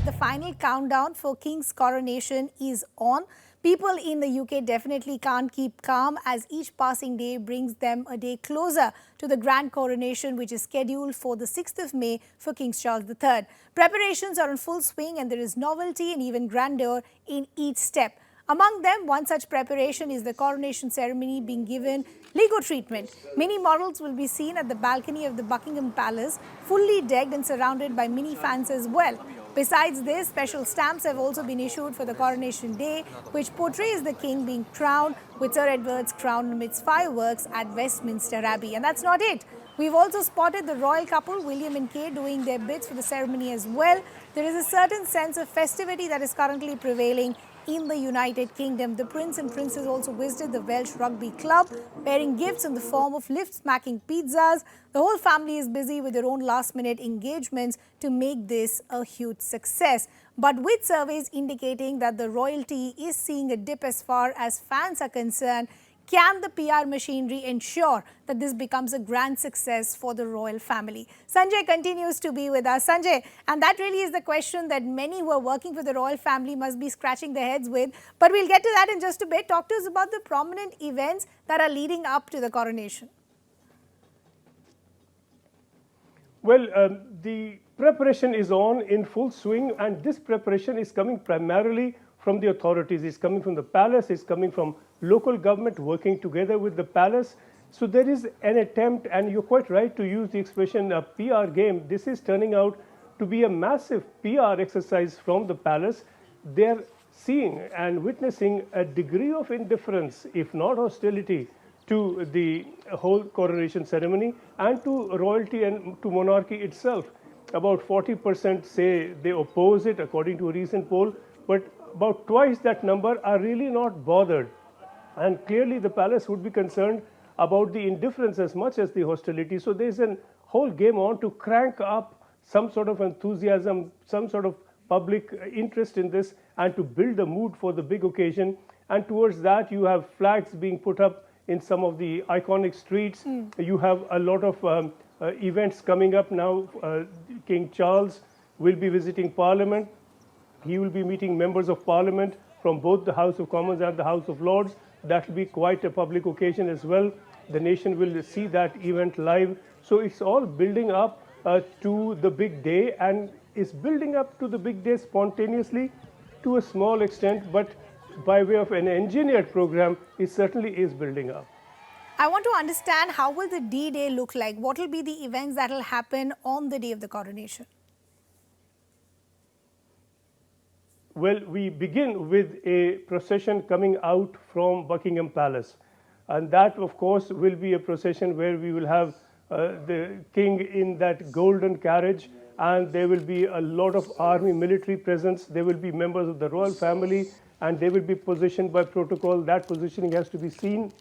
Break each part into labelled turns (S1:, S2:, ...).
S1: the final countdown for King's coronation is on. People in the UK definitely can't keep calm as each passing day brings them a day closer to the grand coronation, which is scheduled for the 6th of May for King Charles III. Preparations are in full swing and there is novelty and even grandeur in each step. Among them, one such preparation is the coronation ceremony being given Lego treatment. Many models will be seen at the balcony of the Buckingham Palace, fully decked and surrounded by mini fans as well. Besides this, special stamps have also been issued for the coronation day, which portrays the king being crowned with Sir Edward's crown amidst fireworks at Westminster Abbey. And that's not it. We've also spotted the royal couple, William and Kate, doing their bits for the ceremony as well. There is a certain sense of festivity that is currently prevailing in the United Kingdom. The Prince and Princess also visited the Welsh Rugby Club, bearing gifts in the form of lip-smacking pizzas. The whole family is busy with their own last-minute engagements to make this a huge success. But with surveys indicating that the royalty is seeing a dip as far as fans are concerned, can the PR machinery ensure that this becomes a grand success for the royal family? Sanjay continues to be with us. Sanjay, and that really is the question that many who are working for the royal family must be scratching their heads with. But we'll get to that in just a bit. Talk to us about the prominent events that are leading up to the coronation.
S2: Well, the preparation is on in full swing, and this preparation is coming primarily from the authorities. It's coming from the palace, it's coming from local government working together with the palace. So there is an attempt, and you're quite right to use the expression a PR game. This is turning out to be a massive PR exercise from the palace. They're seeing and witnessing a degree of indifference, if not hostility, to the whole coronation ceremony and to royalty and to monarchy itself. About 40% say they oppose it, according to a recent poll, but about twice that number are really not bothered. And clearly the palace would be concerned about the indifference as much as the hostility. So there's a whole game on to crank up some sort of enthusiasm, some sort of public interest in this, and to build the mood for the big occasion. And towards that, you have flags being put up in some of the iconic streets. You have a lot of events coming up now. King Charles will be visiting Parliament. He will be meeting members of Parliament from both the House of Commons and the House of Lords. That will be quite a public occasion as well. The nation will see that event live. So it's all building up to the big day, and is building up to the big day spontaneously to a small extent, but by way of an engineered program, it certainly is building up.
S1: I want to understand, how will the D-Day look like? What will be the events that will happen on the day of the coronation?
S2: Well, we begin with a procession coming out from Buckingham Palace. And that, of course, will be a procession where we will have the king in that golden carriage, and there will be a lot of army military presence. There will be members of the royal family, and they will be positioned by protocol. That positioning has to be seen.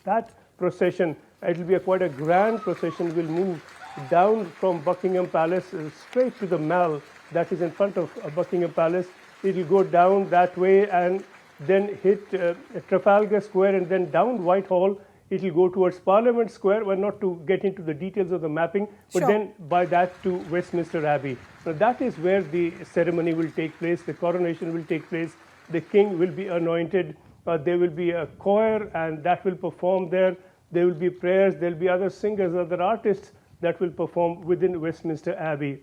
S2: That procession, it will be quite a grand procession, will move down from Buckingham Palace straight to the Mall that is in front of Buckingham Palace. It will go down that way and then hit Trafalgar Square and then down Whitehall. It will go towards Parliament Square, well, not to get into the details of the mapping, but then by that to Westminster Abbey. Now that is where the ceremony will take place, the coronation will take place, the king will be anointed, there will be a choir and that will perform there, there will be prayers, there will be other singers, other artists that will perform within Westminster Abbey.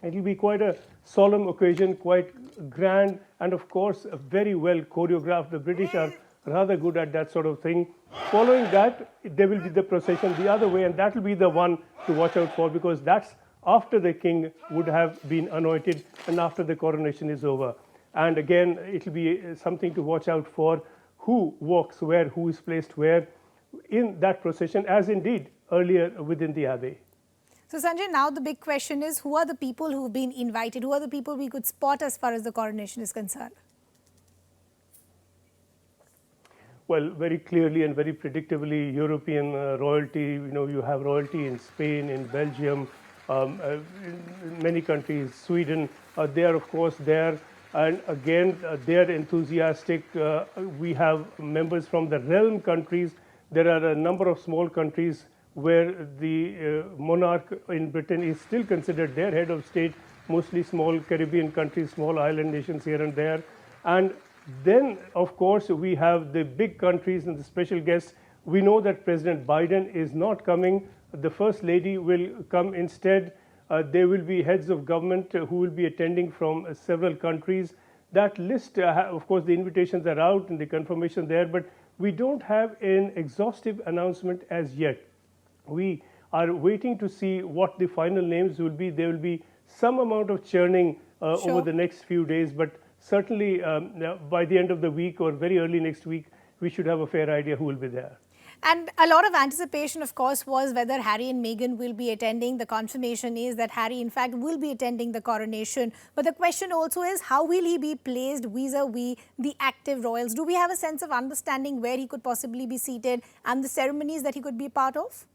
S2: It will be quite a solemn occasion, quite grand, and of course very well choreographed. The British are rather good at that sort of thing. Following that, there will be the procession the other way, and that will be the one to watch out for, because that's after the king would have been anointed and after the coronation is over. And again, it will be something to watch out for, who walks where, who is placed where in that procession, as indeed earlier within the Abbey.
S1: So Sanjay, now the big question is, who are the people who have been invited? Who are the people we could spot as far as the coronation is concerned?
S2: Well, very clearly and very predictably, European royalty. You know, you have royalty in Spain, in Belgium, in many countries, Sweden. They are, of course, there. And again, they are enthusiastic. We have members from the realm countries. There are a number of small countries where the monarch in Britain is still considered their head of state. mostly small Caribbean countries, small island nations here and there. And then, of course, we have the big countries and the special guests. We know that President Biden is not coming. The First Lady will come instead. There will be heads of government who will be attending from several countries. That list, of course, the invitations are out and the confirmation there, but we don't have an exhaustive announcement as yet. We are waiting to see what the final names will be. There will be some amount of churning over the next few days, but certainly by the end of the week or very early next week, we should have a fair idea who will be there.
S1: And a lot of anticipation, of course, was whether Harry and Meghan will be attending. The confirmation is that Harry, in fact, will be attending the coronation. But the question also is, how will he be placed vis-a-vis the active royals? Do we have a sense of understanding where he could possibly be seated and the ceremonies that he could be part of?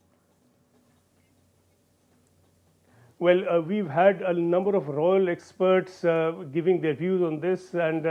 S2: Well, we've had a number of royal experts giving their views on this, and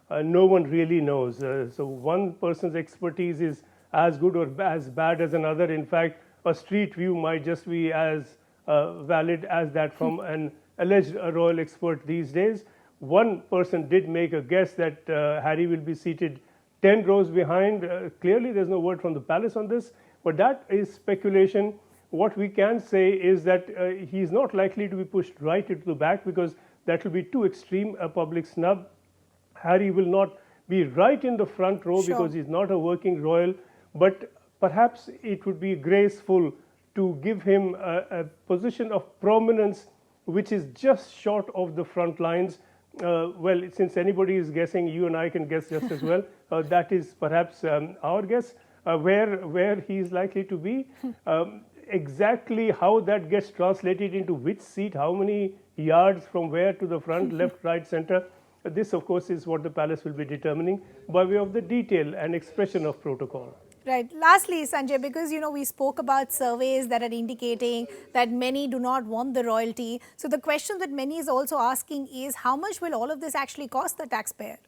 S2: no one really knows. So one person's expertise is as good or as bad as another. In fact, a street view might just be as valid as that from an alleged royal expert these days. One person did make a guess that Harry will be seated 10 rows behind. Clearly, there's no word from the palace on this, but that is speculation. What we can say is that he's not likely to be pushed right into the back, because that will be too extreme a public snub. Harry will not be right in the front row because he's not a working royal, but perhaps it would be graceful to give him a position of prominence which is just short of the front lines. Well, since anybody is guessing, you and I can guess just as well. That is perhaps our guess, where he is likely to be. Exactly how that gets translated into which seat, how many yards from where to the front, left, right, center, this, of course, is what the palace will be determining by way of the detail and expression of protocol.
S1: Right. Lastly, Sanjay, because, we spoke about surveys that are indicating that many do not want the royalty. So the question that many is also asking is, how much will all of this actually cost the taxpayer?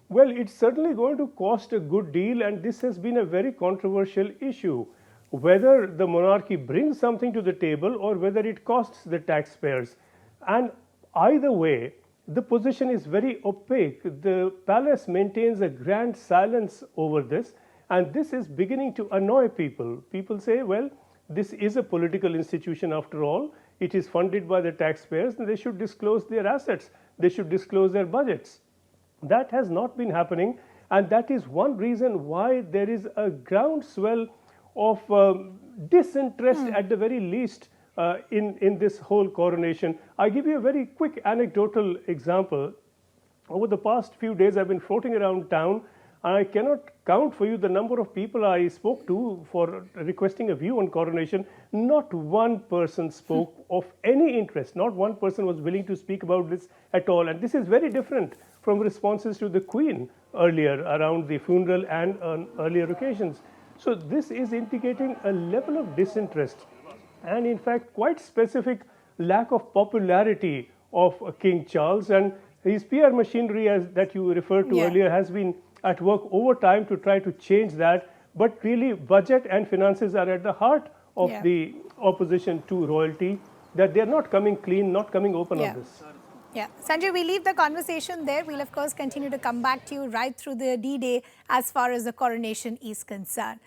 S2: Well, it's certainly going to cost a good deal, and this has been a very controversial issue. Whether the monarchy brings something to the table or whether it costs the taxpayers. And either way, the position is very opaque. The palace maintains a grand silence over this, and this is beginning to annoy people. People say, well, this is a political institution after all. It is funded by the taxpayers, and they should disclose their assets. They should disclose their budgets. That has not been happening, and that is one reason why there is a groundswell of disinterest at the very least in this whole coronation. I give you a very quick anecdotal example. Over the past few days, I've been floating around town. I cannot count for you the number of people I spoke to for requesting a view on coronation. Not one person spoke of any interest. Not one person was willing to speak about this at all. And this is very different from responses to the Queen earlier around the funeral and on earlier occasions. So this is indicating a level of disinterest and, in fact, quite specific lack of popularity of King Charles. And his PR machinery, as that you referred to earlier, has been at work over time to try to change that. But really, budget and finances are at the heart of the opposition to royalty, that they're not coming clean, not coming open on this.
S1: Yeah. Sanjay, we leave the conversation there. We'll, of course, continue to come back to you right through the D-Day as far as the coronation is concerned.